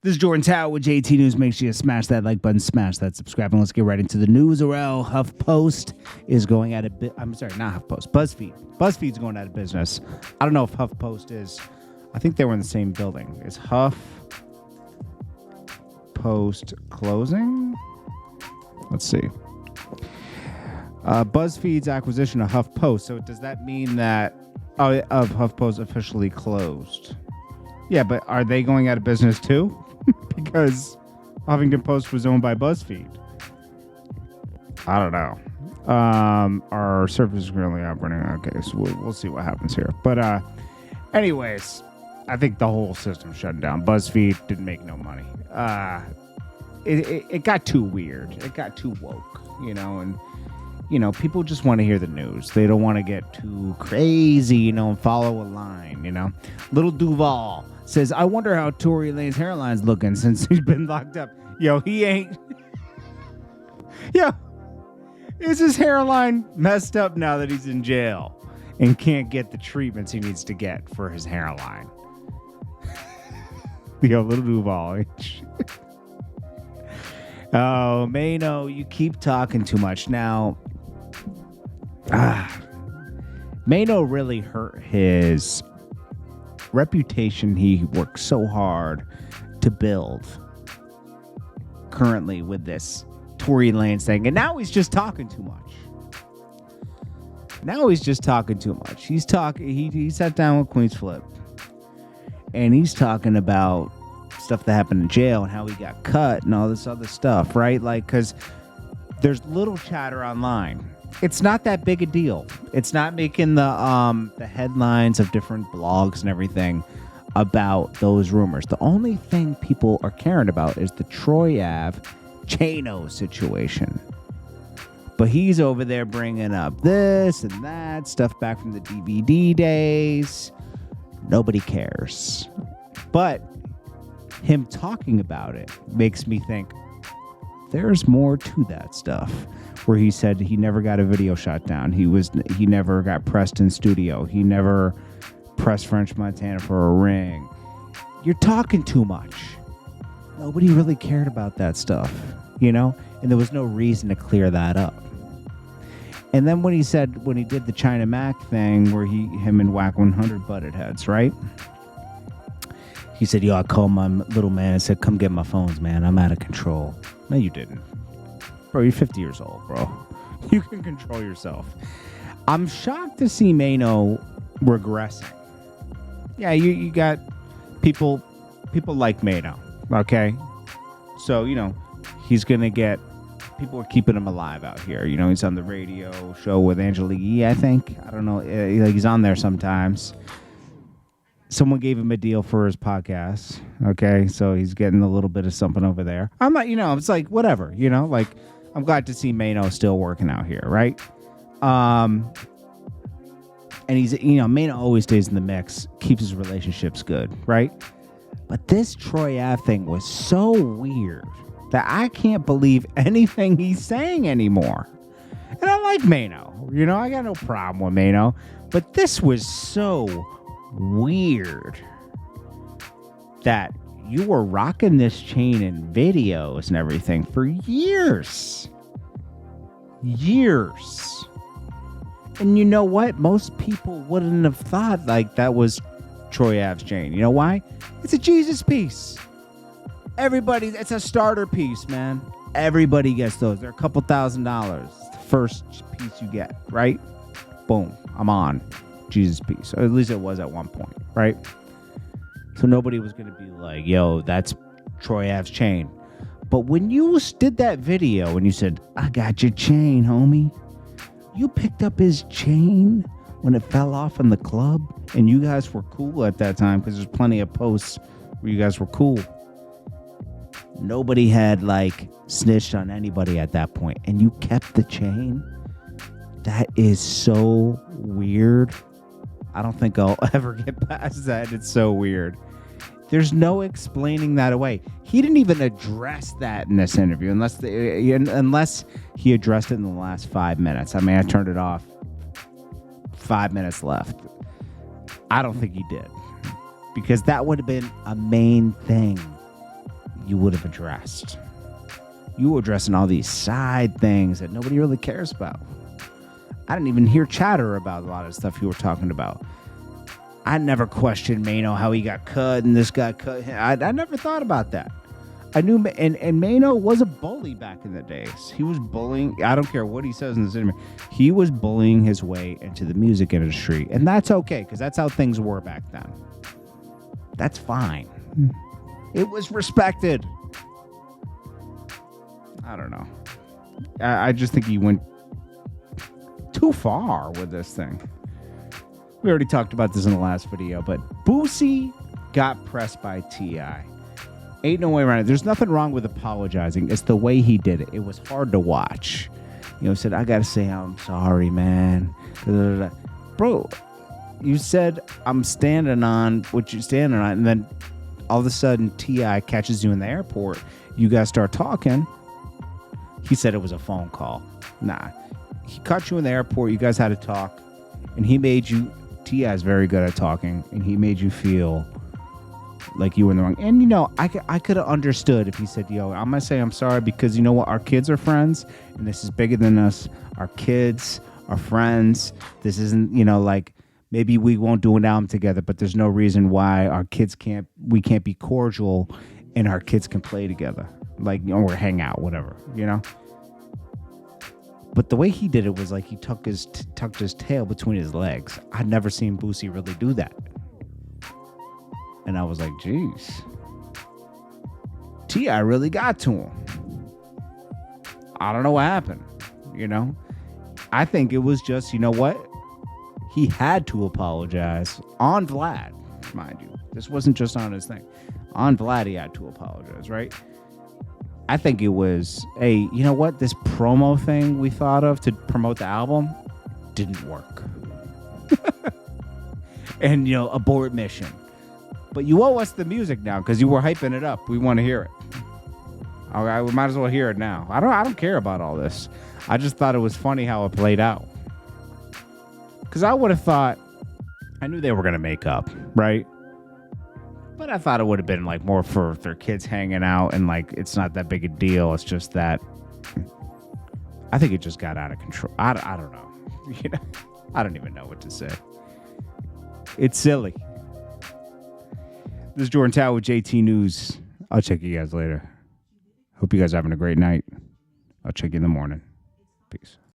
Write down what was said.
This is Jordan Tower with JT News. Make sure you smash that like button, smash that subscribe, and let's get right into the news. HuffPost is going out of I'm sorry, not HuffPost. BuzzFeed. BuzzFeed's going out of business. I don't know if HuffPost is. I think they were in the same building. Is HuffPost closing? Let's see. BuzzFeed's acquisition of HuffPost. So does that mean that of HuffPost officially closed? Yeah, but are they going out of business too? Because Huffington Post was owned by BuzzFeed. I don't know. Our service is currently operating. Okay, so we'll see what happens here. But anyways, I think the whole system's shut down. BuzzFeed didn't make no money. It got too weird. It got too woke, and people just want to hear the news. They don't want to get too crazy, and follow a line, Little Duval says, I wonder how Tory Lane's hairline's looking since he's been locked up. Yo, he ain't. Yo, is his hairline messed up now that he's in jail and can't get the treatments he needs to get for his hairline? Yo, Little Duval. Oh, Maino, you keep talking too much. Now, Maino really hurt his reputation he worked so hard to build currently with this Tory Lanez thing. And now he's just talking too much. He sat down with Queen's Flip. And he's talking about stuff that happened in jail and how he got cut and all this other stuff, right? Like, because there's little chatter online. It's not that big a deal. It's not making the headlines of different blogs and everything about those rumors. The only thing people are caring about is the Troy Ave Chano situation. But he's over there bringing up this and that stuff back from the DVD days. Nobody cares. But him talking about it makes me think there's more to that stuff. Where he said he never got a video shot down. He never got pressed in studio. He never pressed French Montana for a ring. You're talking too much. Nobody really cared about that stuff, and there was no reason to clear that up. And then when he did the China Mac thing where him and Whack 100 butted heads, right? He said, yo, I called my little man and said, come get my phones, man. I'm out of control. No, you didn't. Bro, you're 50 years old, bro. You can control yourself. I'm shocked to see Maino regressing. Yeah, you got people like Maino, okay? So, he's going to get... People are keeping him alive out here. He's on the radio show with Angelique Yee, I think. I don't know. He's on there sometimes. Someone gave him a deal for his podcast, okay? So he's getting a little bit of something over there. I'm not, it's like, whatever, like... I'm glad to see Maino still working out here, right? And he's, Maino always stays in the mix, keeps his relationships good, right? But this Troy Ave thing was so weird that I can't believe anything he's saying anymore. And I like Maino, I got no problem with Maino, but this was so weird that you were rocking this chain in videos and everything for years. And you know what? Most people wouldn't have thought like that was Troy Ave's chain. You know why? It's a Jesus piece. It's a starter piece, man. Everybody gets those. They're a couple $1,000. It's the first piece you get, right? Boom. I'm on. Jesus piece. Or at least it was at one point, right? So nobody was going to be like, yo, that's Troy Ave's chain. But when you did that video and you said, I got your chain, homie. You picked up his chain when it fell off in the club. And you guys were cool at that time because there's plenty of posts where you guys were cool. Nobody had snitched on anybody at that point. And you kept the chain. That is so weird. I don't think I'll ever get past that. It's so weird. There's no explaining that away. He didn't even address that in this interview unless he addressed it in the last 5 minutes. I mean, I turned it off. 5 minutes left. I don't think he did. Because that would have been a main thing. you would have addressed. You were addressing all these side things that nobody really cares about. I didn't even hear chatter about a lot of stuff you were talking about. I never questioned Maino, how he got cut and this guy cut him. I never thought about that. I knew, and Maino was a bully back in the days. He was bullying. I don't care what he says in this interview. He was bullying his way into the music industry. And that's okay, because that's how things were back then. That's fine. It was respected. I don't know. I just think he went too far with this thing. We already talked about this in the last video, but Boosie got pressed by T.I. Ain't no way around it. There's nothing wrong with apologizing. It's the way he did it. It was hard to watch. You know, said, I got to say I'm sorry, man. Bro, you said I'm standing on what you're standing on, and then all of a sudden T.I. catches you in the airport. You guys start talking. He said it was a phone call. Nah. He caught you in the airport. You guys had to talk, and he made you... T.I. is very good at talking, and he made you feel like you were in the wrong. And, you know, I could have understood if he said, yo, I'm going to say I'm sorry because, you know what, our kids are friends, and this is bigger than us. Our kids are friends. This isn't, you know, like, maybe we won't do an album together, but there's no reason why we can't be cordial and our kids can play together. Like, you know, or hang out, whatever, you know? But the way he did it was like he tucked his tail between his legs. I'd never seen Boosie really do that. And I was like, geez. T.I. really got to him. I don't know what happened, you know? I think it was just, you know what? He had to apologize on VLAD, mind you. This wasn't just on his thing. On VLAD, he had to apologize, right? I think it was, hey, you know what? This promo thing we thought of to promote the album didn't work. And, you know, abort mission. But you owe us the music now because you were hyping it up. We want to hear it. All right, we might as well hear it now. I don't care about all this. I just thought it was funny how it played out. Because I would have thought, I knew they were going to make up, right? But I thought it would have been like more for their kids hanging out and like it's not that big a deal. It's just that I think it just got out of control. I don't know. You know, I don't even know what to say. It's silly. This is Jordan Tower with JT News. I'll check you guys later. Hope you guys are having a great night. I'll check you in the morning. Peace.